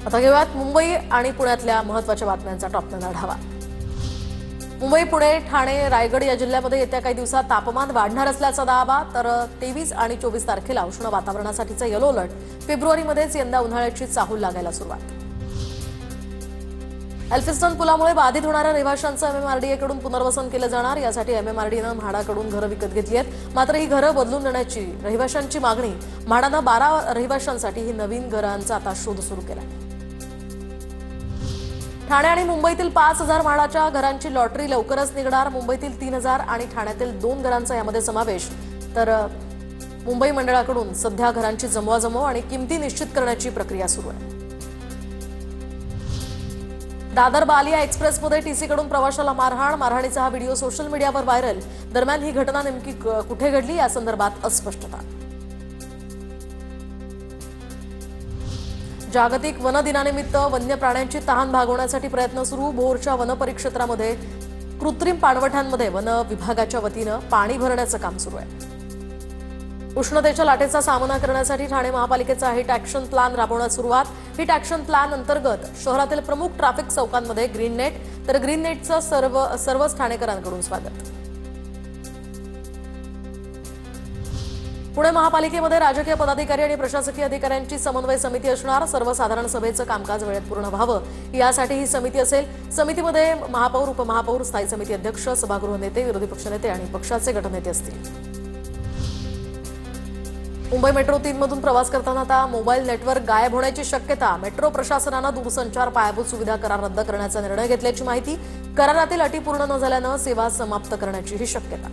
आता घेऊयात मुंबई आणि पुण्यातल्या महत्त्वाच्या बातम्यांचा टॉप 10 आढावा। मुंबई, पुणे, ठाणे, रायगड या जिल्ह्यामध्ये येत्या काही दिवसात तापमान वाढणार असल्याचा दावा, तर 23 आणि 24 तारखेला उष्ण वातावरणासाठीचं येलो अलर्ट। फेब्रुवारीमध्येच यंदा उन्हाळ्याची चाहूल लागायला सुरुवात। एल्फिन्स्टन पुलामुळे बाधित होणाऱ्या रहिवाशांचं एमएमआरडीएकडून पुनर्वसन केलं जाणार। यासाठी एमएमआरडीएनं म्हाडाकडून घरं विकत घेतली आहेत। मात्र ही घरं बदलून देण्याची रहिवाशांची मागणी, म्हाडानं 12 रहिवाशांसाठी ही नवीन घरांचा आता शोध सुरू केला। ठाणे आणि मुंबईतील 5000 म्हाडाच्या घरांची लॉटरी लवकरच निघणार। मुंबईतील 3000 आणि ठाण्यातील 2 घरांचा यामध्ये समावेश। तर मुंबई मंडळाकडून सध्या घरांची जमवाजमव आणि किमती निश्चित करण्याची प्रक्रिया सुरू आहे। दादर बालिया एक्सप्रेसमध्ये टीसीकडून प्रवाशाला मारहाणीचा हा व्हिडिओ सोशल मीडियावर व्हायरल। दरम्यान ही घटना नेमकी कुठे घडली या संदर्भात अस्पष्टता। जागतिक वन दिनानिमित्त वन्य प्राण्यांची तहान भागवण्यासाठी प्रयत्न सुरू। भोरच्या वन परिक्षेत्रामध्ये कृत्रिम पाणवठ्यांमध्ये वन विभागाच्या वतीनं पाणी भरण्याचं काम सुरू आहे। उष्णतेच्या लाटेचा सामना करण्यासाठी ठाणे महापालिकेचा हिट ॲक्शन प्लॅन राबवण्यास सुरुवात। हिट ॲक्शन प्लॅन अंतर्गत शहरातील प्रमुख ट्रॅफिक चौकांमध्ये ग्रीन नेट, तर ग्रीन नेटचं सर्वच ठाणेकरांकडून स्वागत। पुणे महापालिकेमध्ये राजकीय पदाधिकारी आणि प्रशासकीय अधिकाऱ्यांची समन्वय समिती असणार। सर्वसाधारण सभेचं कामकाज वेळेत पूर्ण व्हावं यासाठी ही समिती असेल। समितीमध्ये महापौर, उपमहापौर, स्थायी समिती अध्यक्ष, सभागृह नेते, विरोधी पक्षनेते आणि पक्षाचे गटनेते असतील। मुंबई मेट्रो 3 मधून प्रवास करताना आता मोबाईल नेटवर्क गायब होण्याची शक्यता। मेट्रो प्रशासनानं दूरसंचार पायाभूत सुविधा करार रद्द करण्याचा निर्णय घेतल्याची माहिती। करारातील अटी पूर्ण न झाल्यानं सेवा समाप्त करण्याची ही शक्यता।